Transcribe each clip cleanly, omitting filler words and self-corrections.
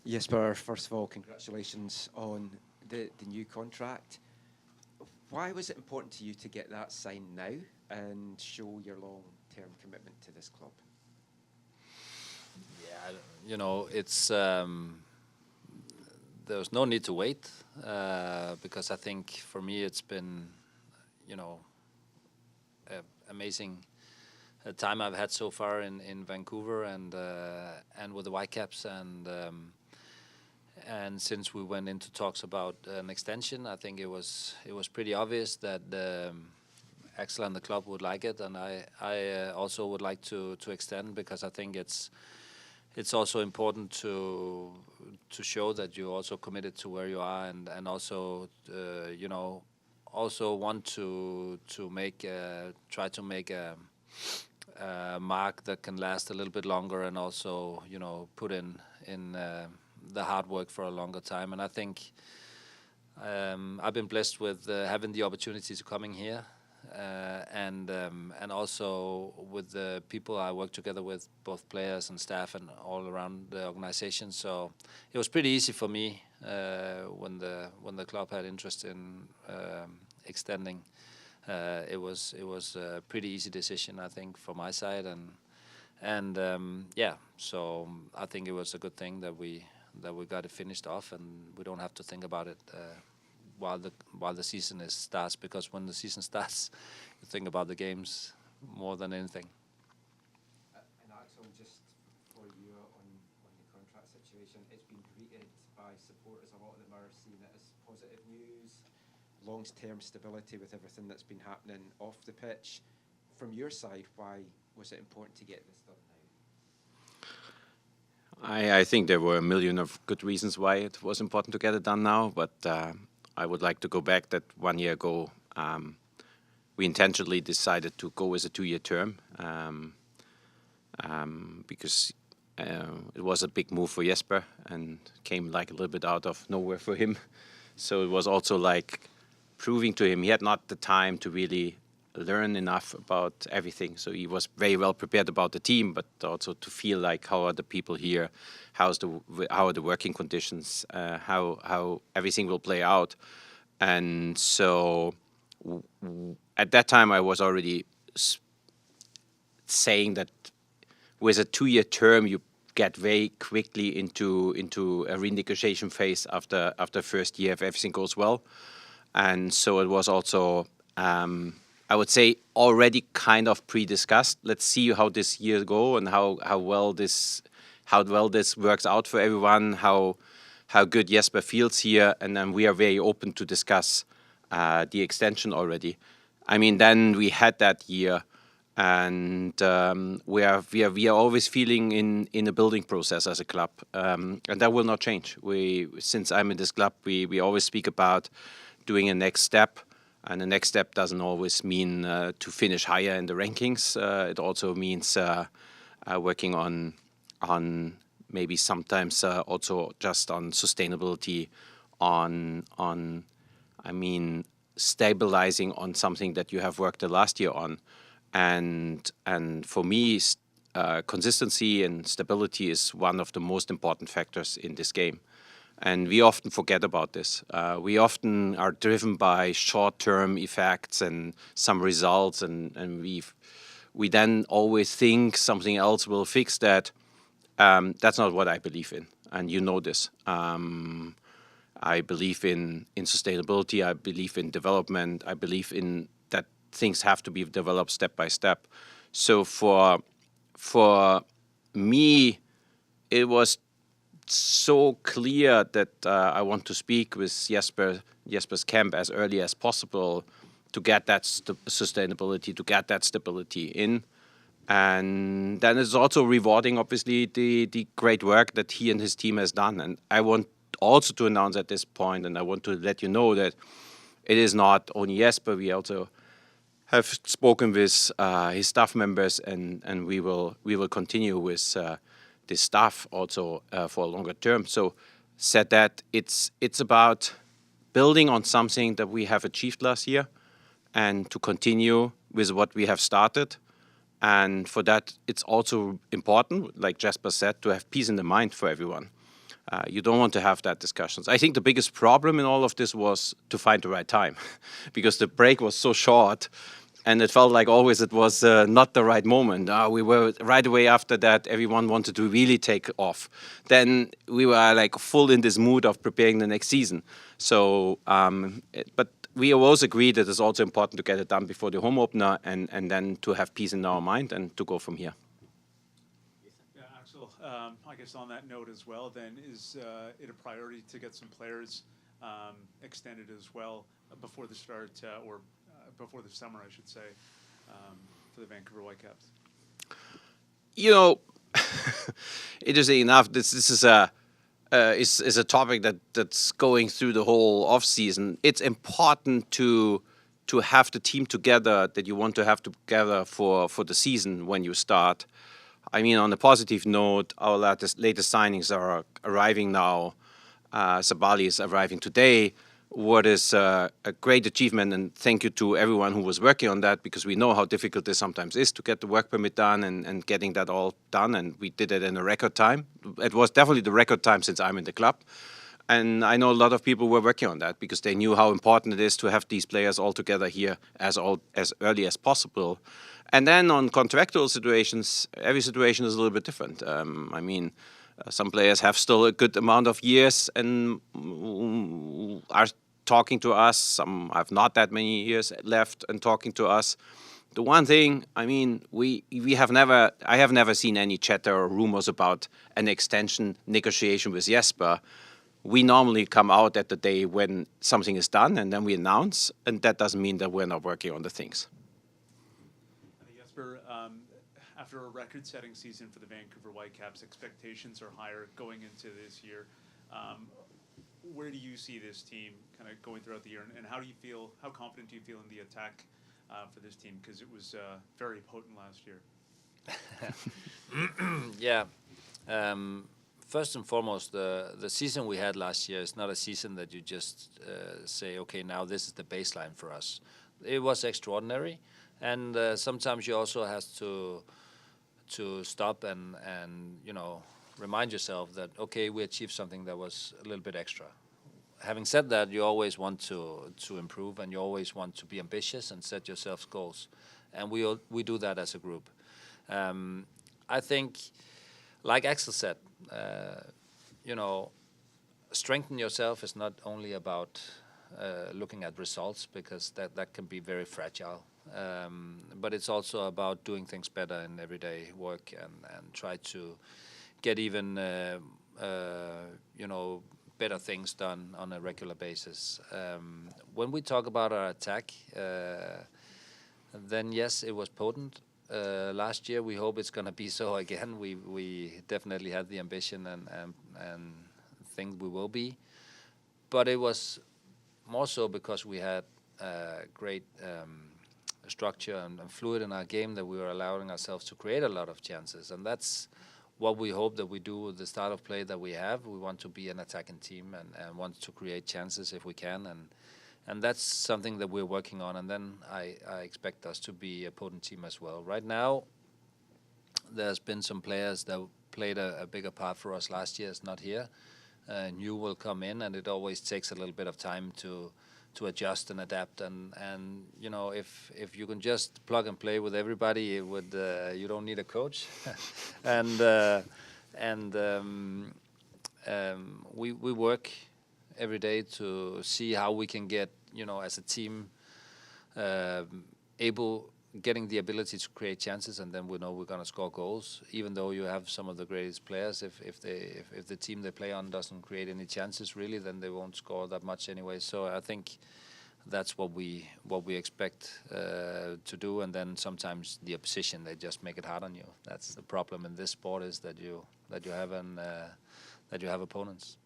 Jesper, first of all, congratulations on the new contract. Why was it important to you to get that signed now and show your long-term commitment to this club? Yeah, it's there's no need to wait because I think for me it's been, amazing time I've had so far in Vancouver and with the Whitecaps and since we went into talks about an extension, I think it was pretty obvious that Axel and the club would like it, and I also would like to extend because I think it's also important to show that you're also committed to where you are and also also want to make try to make a mark that can last a little bit longer and also put in the hard work for a longer time. And I think I've been blessed with having the opportunity to coming here and also with the people I work together with, both players and staff and all around the organization. So it was pretty easy for me when the club had interest in extending. It was a pretty easy decision, I think, for my side, and yeah. So I think it was a good thing that we got it finished off, and we don't have to think about it while the season starts, because when the season starts, you think about the games more than anything. And Axel, just for you on the contract situation, it's been greeted by supporters. A lot of them are seeing it as positive news, long-term stability with everything that's been happening off the pitch. From your side, why was it important to get this done now? I think there were a million of good reasons why it was important to get it done now, but I would like to go back that 1 year ago we intentionally decided to go with a 2-year term because it was a big move for Jesper and came like a little bit out of nowhere for him. So it was also like proving to him he had not the time to really learn enough about everything. So he was very well prepared about the team, but also to feel like how are the people here, how are the working conditions, how everything will play out. And so at that time I was already saying that with a 2-year term you get very quickly into a renegotiation phase after first year if everything goes well. And so it was also I would say already kind of pre-discussed. Let's see how this year go and how well this works out for everyone, how good Jesper feels here, and then we are very open to discuss the extension already. I mean, then we had that year, and we are always feeling in a building process as a club, and that will not change. Since I'm in this club, we always speak about doing a next step. And the next step doesn't always mean to finish higher in the rankings. It also means working on maybe sometimes also just on sustainability, on I mean stabilizing on something that you have worked the last year on, and for me, consistency and stability is one of the most important factors in this game. And we often forget about this. We often are driven by short-term effects and some results, and we then always think something else will fix that. That's not what I believe in, and you know this. I believe in sustainability. I believe in development. I believe in that things have to be developed step by step. So for me, it was so clear that I want to speak with Jesper's camp as early as possible to get that sustainability, to get that stability in. And then it's also rewarding, obviously, the great work that he and his team has done. And I want also to announce at this point, and I want to let you know that it is not only Jesper, we also have spoken with his staff members, and we will continue with this staff also for a longer term. So said that it's about building on something that we have achieved last year and to continue with what we have started. And for that, it's also important, like Jesper said, to have peace in the mind for everyone. You don't want to have that discussions. I think the biggest problem in all of this was to find the right time, because the break was so short, and it felt like always it was not the right moment. We were right away after that, everyone wanted to really take off. Then we were like full in this mood of preparing the next season. So, but we always agreed that it's also important to get it done before the home opener, and then to have peace in our mind and to go from here. Yeah, Axel, I guess on that note as well, then, is it a priority to get some players extended as well before the start, or before the summer, I should say, for the Vancouver Whitecaps? You know, interesting enough, this is a topic that's going through the whole off season. It's important to have the team together that you want to have together for the season when you start. I mean, on a positive note, our latest signings are arriving now. Sabali is arriving today. What is a great achievement, and thank you to everyone who was working on that, because we know how difficult this sometimes is to get the work permit done and getting that all done, and we did it in a record time. It was definitely the record time since I'm in the club, and I know a lot of people were working on that because they knew how important it is to have these players all together here as early as possible. And then on contractual situations, every situation is a little bit different. I mean, some players have still a good amount of years and are talking to us. Some have not that many years left and talking to us. The one thing, I mean, I have never seen any chatter or rumors about an extension negotiation with Jesper. We normally come out at the day when something is done, and then we announce, and that doesn't mean that we're not working on the things. Jesper, after a record-setting season for the Vancouver Whitecaps, expectations are higher going into this year. Where do you see this team kind of going throughout the year, and how confident do you feel in the attack for this team? Because it was very potent last year. Yeah. First and foremost, the season we had last year is not a season that you just say, okay, now this is the baseline for us. It was extraordinary, and sometimes you also have to stop and remind yourself that, okay, we achieved something that was a little bit extra. Having said that, you always want to improve, and you always want to be ambitious and set yourself goals, and we do that as a group. I think, like Axel said, strengthen yourself is not only about looking at results, because that can be very fragile. But it's also about doing things better in everyday work and try to get even better things done on a regular basis. When we talk about our attack, then yes, it was potent. Last year, we hope it's going to be so again. We definitely had the ambition and think we will be. But it was more so because we had great structure and fluid in our game, that we were allowing ourselves to create a lot of chances. And that's what we hope that we do with the style of play that we have. We want to be an attacking team and want to create chances if we can. And that's something that we're working on. And then I expect us to be a potent team as well. Right now, there's been some players that played a bigger part for us last year. It's not here. New will come in, and it always takes a little bit of time to adjust and adapt. And if you can just plug and play with everybody, it would you don't need a coach. We work every day to see how we can get, as a team, getting the ability to create chances, and then we know we're going to score goals. Even though you have some of the greatest players, if the team they play on doesn't create any chances really, then they won't score that much anyway. So I think that's what we expect to do. And then sometimes the opposition, they just make it hard on you. That's the problem in this sport, is that you have opponents.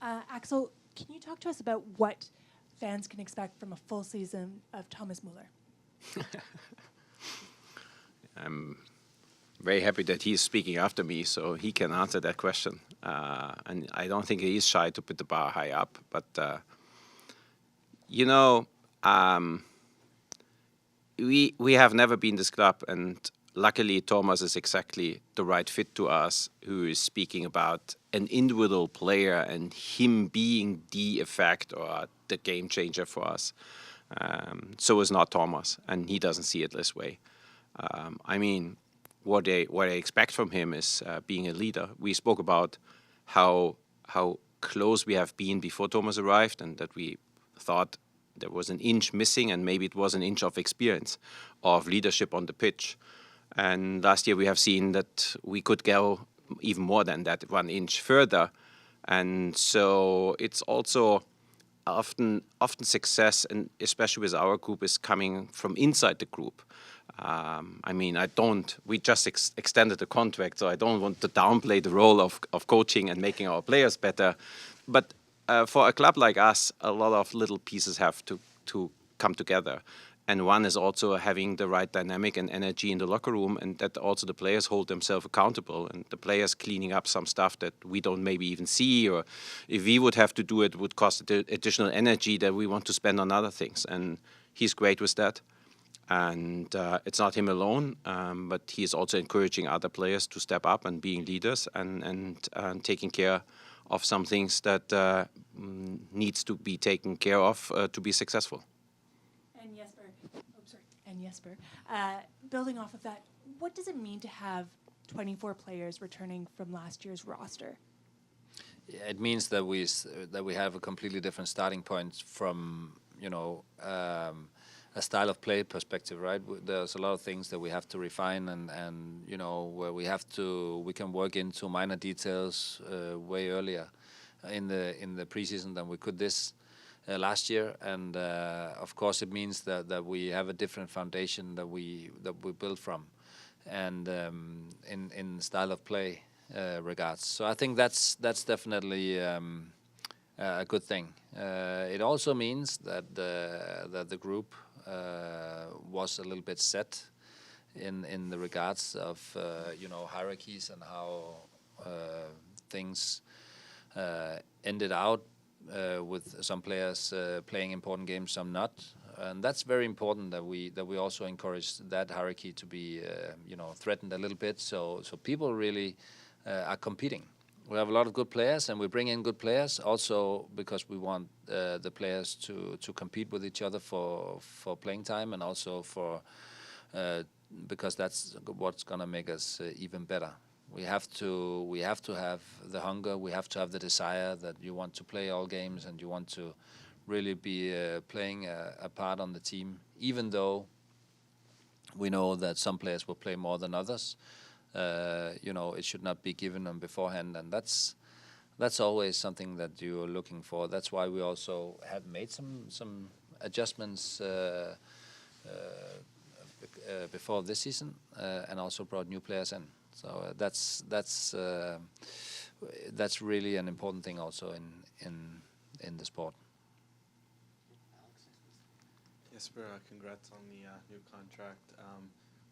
Axel, can you talk to us about what fans can expect from a full season of Thomas Müller? I'm very happy that he's speaking after me, so he can answer that question. And I don't think he is shy to put the bar high up. But, we have never been this club, and luckily, Thomas is exactly the right fit to us, who is speaking about an individual player and him being the effect or the game changer for us. So is not Thomas, and he doesn't see it this way. I mean, what I expect from him is being a leader. We spoke about how close we have been before Thomas arrived, and that we thought there was an inch missing, and maybe it was an inch of experience, of leadership on the pitch. And last year we have seen that we could go even more than that, 1 inch further. And so it's also often success, and especially with our group, is coming from inside the group. I mean, we just extended the contract, so I don't want to downplay the role of coaching and making our players better. But for a club like us, a lot of little pieces have to come together. And one is also having the right dynamic and energy in the locker room, and that also the players hold themselves accountable, and the players cleaning up some stuff that we don't maybe even see, or if we would have to do it, would cost additional energy that we want to spend on other things. And he's great with that. And it's not him alone, but he's also encouraging other players to step up and being leaders and taking care of some things that needs to be taken care of to be successful. And Jesper, building off of that, what does it mean to have 24 players returning from last year's roster? Yeah, it means that we have a completely different starting point from a style of play perspective, right? There's a lot of things that we have to refine, and where we can work into minor details way earlier in the preseason than we could this last year, and of course it means that we have a different foundation that we build from, and in style of play regards. So I think that's definitely a good thing. It also means that the group was a little bit set in the regards of hierarchies and how things ended out. With some players playing important games, some not, and that's very important that we also encourage that hierarchy to be threatened a little bit. So people really are competing. We have a lot of good players, and we bring in good players also because we want the players to compete with each other for playing time, and also because that's what's gonna make us even better. We have to have the hunger. We have to have the desire that you want to play all games and you want to really be playing a part on the team. Even though we know that some players will play more than others, it should not be given them beforehand, and that's always something that you're looking for. That's why we also have made some adjustments before this season, and also brought new players in. So that's really an important thing also in the sport. Jesper, congrats on the new contract.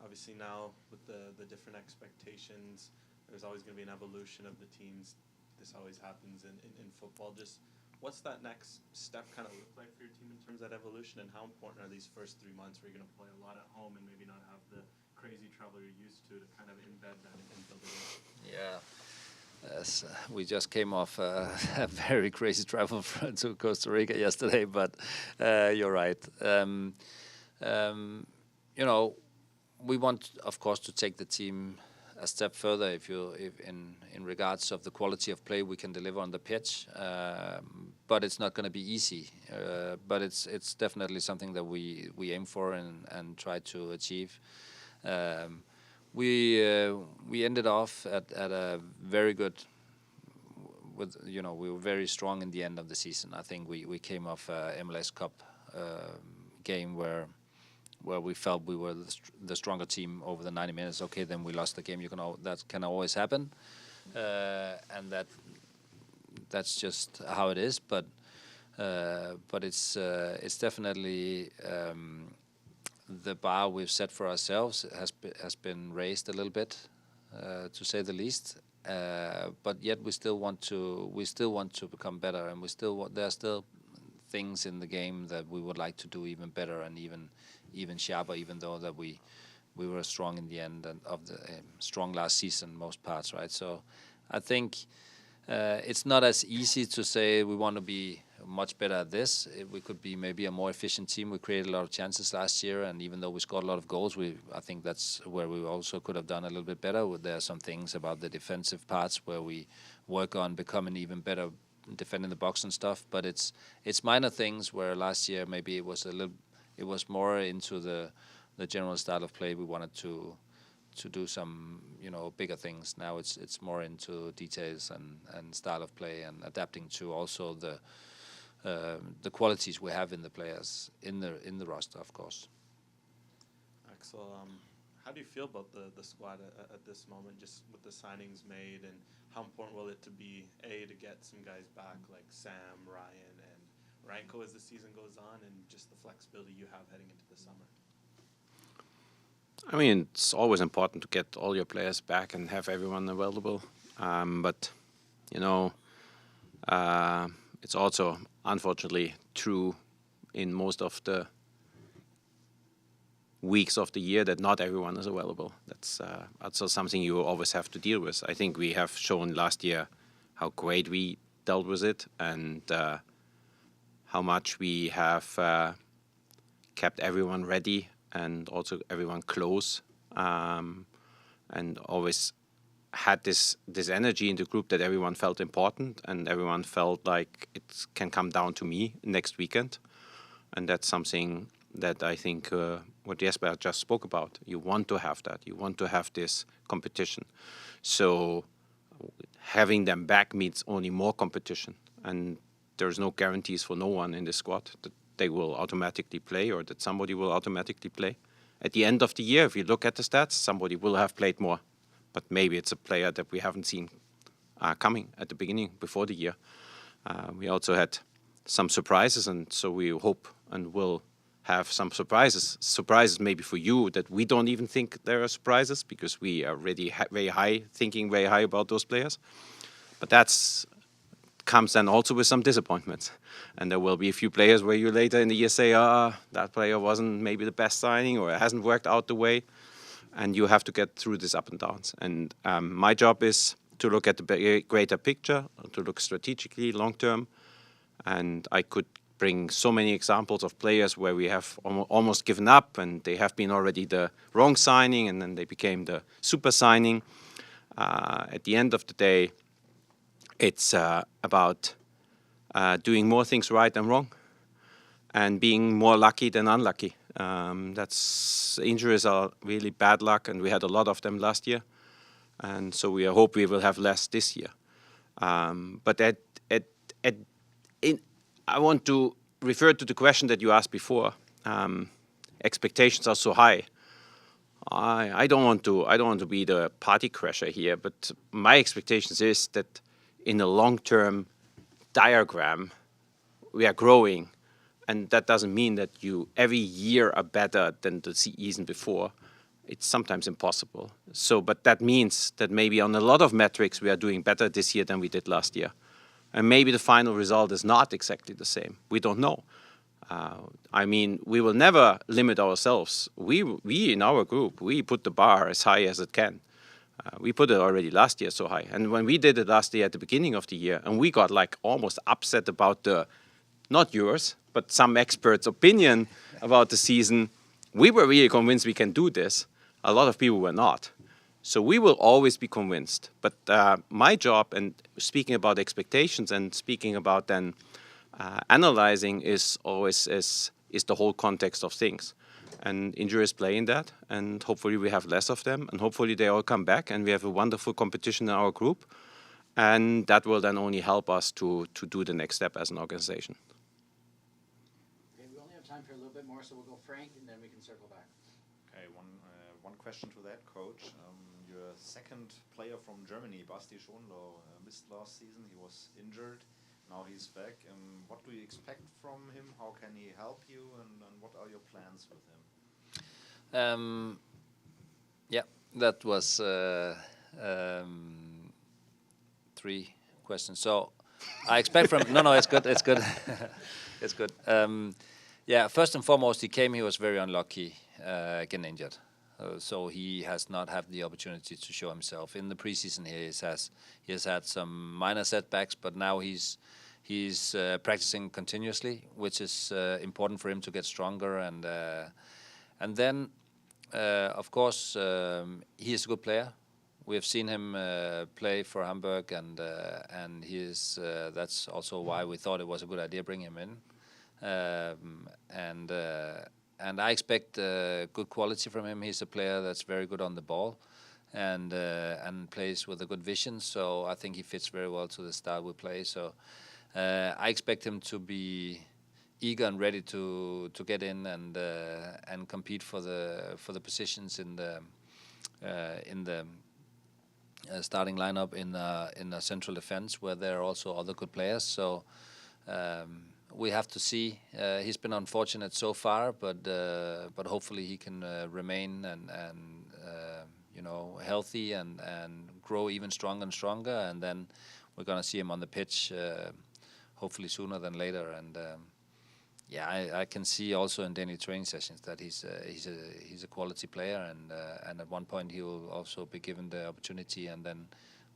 Obviously now with the different expectations, there's always going to be an evolution of the teams. This always happens in football. Just what's that next step kind of look like for your team in terms of that evolution, and how important are these first 3 months where you're going to play a lot at home and maybe not have the crazy travel you're used to kind of embed that and build it in? Yeah. Yes, we just came off a very crazy travel to Costa Rica yesterday, but you're right. We want, of course, to take the team a step further if in regards of the quality of play we can deliver on the pitch, but it's not going to be easy. But it's definitely something that we aim for and try to achieve. We ended off at a very good. We were very strong in the end of the season. I think we came off a MLS Cup game where we felt we were the stronger team over the 90 minutes. Okay, then we lost the game. That can always happen, and that's just how it is. But it's definitely the bar we've set for ourselves has been raised a little bit, to say the least. But yet we still want to become better, and there are still things in the game that we would like to do even better and even sharper. Even though that we we were strong in the end and of the strong last season most parts, right? So I think it's not as easy to say we want to be much better at this. We could be maybe a more efficient team. We created a lot of chances last year, and even though we scored a lot of goals, I think that's where we also could have done a little bit better. There are some things about the defensive parts where we work on becoming even better defending the box and stuff. But it's minor things where last year maybe it was more into the general style of play. We wanted to do some bigger things. Now it's more into details and style of play and adapting to also the qualities we have in the players in the roster, of course. Axel, how do you feel about the squad at this moment, just with the signings made, and how important will it to be to get some guys back like Sam, Ryan, and Ranko as the season goes on, and just the flexibility you have heading into the summer? I mean, it's always important to get all your players back and have everyone available. But it's also unfortunately true in most of the weeks of the year that not everyone is available. That's also something you always have to deal with. I think we have shown last year how great we dealt with it, and how much we have kept everyone ready and also everyone close, and always had this energy in the group that everyone felt important and everyone felt like it can come down to me next weekend. And that's something that I think what Jesper just spoke about. You want to have that. You want to have this competition. So having them back means only more competition. And there's no guarantees for no one in the squad that they will automatically play or that somebody will automatically play. At the end of the year, if you look at the stats, somebody will have played more. But maybe it's a player that we haven't seen coming at the beginning, before the year. We also had some surprises, and so we hope and will have some surprises. Surprises maybe for you that we don't even think there are surprises, because we are already thinking very high about those players. But that's comes then also with some disappointments. And there will be a few players where you later in the year say, that player wasn't maybe the best signing, or it hasn't worked out the way. And you have to get through this up and downs. And my job is to look at the greater picture, to look strategically long term. And I could bring so many examples of players where we have almost given up, and they have been already the wrong signing, and then they became the super signing. At the end of the day, it's about doing more things right than wrong, and being more lucky than unlucky. Injuries are really bad luck, and we had a lot of them last year, and so we hope we will have less this year. But I want to refer to the question that you asked before. Expectations are so high. I don't want to be the party crasher here, but my expectations is that in the long-term diagram, we are growing, and that doesn't mean that you every year are better than the season before. It's sometimes impossible. But that means that maybe on a lot of metrics we are doing better this year than we did last year, and maybe the final result is not exactly the same. We don't know. I mean, we will never limit ourselves. We in our group, we put the bar as high as it can. We put it already last year so high. And when we did it last year at the beginning of the year, and we got like almost upset about not yours, but some experts' opinion about the season, we were really convinced we can do this. A lot of people were not. So we will always be convinced. But my job, and speaking about expectations and speaking about then analyzing, is always is the whole context of things. And injuries play in that, and hopefully we have less of them, and hopefully they all come back, and we have a wonderful competition in our group, and that will then only help us to do the next step as an organization. Okay, we only have time for a little bit more, so we'll go Frank, and then we can circle back. Okay, one question to that, coach. Your second player from Germany, Basti Schonlau, missed last season. He was injured. Now he's back. What do you expect from him? How can he help you? And what are your plans with him? Yeah, that was 3 questions. So I expect from... No, it's good. It's good. It's good. Yeah, first and foremost, he was very unlucky, getting injured. so he has not had the opportunity to show himself. In the preseason, he has had some minor setbacks, but now he's practicing continuously, which is important for him to get stronger. And then, of course, he is a good player. We have seen him play for Hamburg, and he is. That's also why we thought it was a good idea bringing him in. And I expect good quality from him. He's a player that's very good on the ball, and plays with a good vision. So I think he fits very well to the style we play. So I expect him to be eager and ready to get in and compete for the positions in the starting lineup in the central defense, where there are also other good players. So we have to see. He's been unfortunate so far, but hopefully he can remain and healthy and grow even stronger and stronger. And then we're gonna see him on the pitch, hopefully sooner than later. And I can see also in daily training sessions that he's a quality player, and at one point he will also be given the opportunity, and then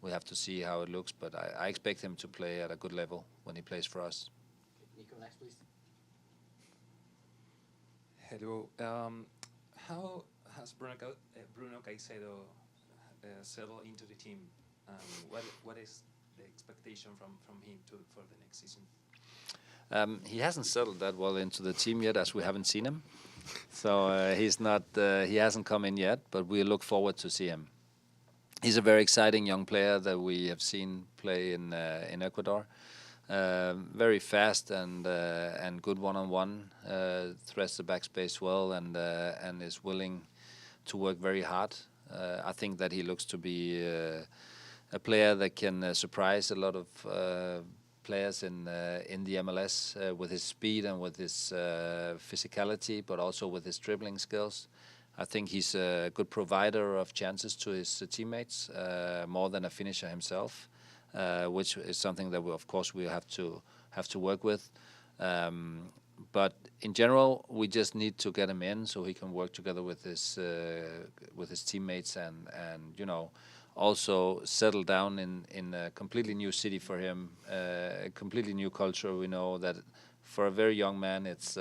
we have to see how it looks. But I expect him to play at a good level when he plays for us. Nico, next, please. Hello. How has Bruno Caicedo settled into the team? What is the expectation from him for the next season? He hasn't settled that well into the team yet, as we haven't seen him. So he's not. He hasn't come in yet, but we look forward to see him. He's a very exciting young player that we have seen play in Ecuador. Very fast and good one-on-one. Threads the backspace well and is willing to work very hard. I think that he looks to be a player that can surprise a lot of players in the MLS with his speed and with his physicality, but also with his dribbling skills. I think he's a good provider of chances to his teammates, more than a finisher himself, which is something that of course we have to work with. But in general, we just need to get him in so he can work together with his teammates and also settle down in a completely new city for him, a completely new culture. We know that for a very young man, it's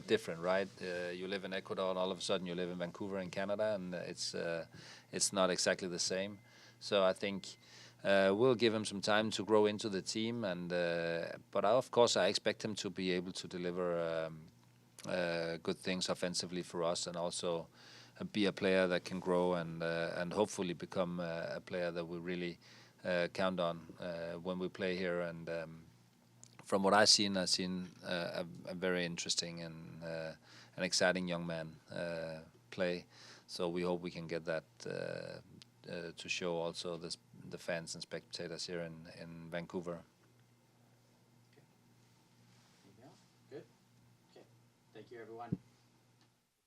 different, right? You live in Ecuador, and all of a sudden you live in Vancouver in Canada, and it's not exactly the same. So I think we'll give him some time to grow into the team, but of course I expect him to be able to deliver good things offensively for us, and also be a player that can grow and hopefully become a player that we really count on when we play here. And from what I've seen a very interesting and an exciting young man play. So we hope we can get that to show also the fans and spectators here in Vancouver. Okay. Anything else? Good. Okay. Thank you, everyone.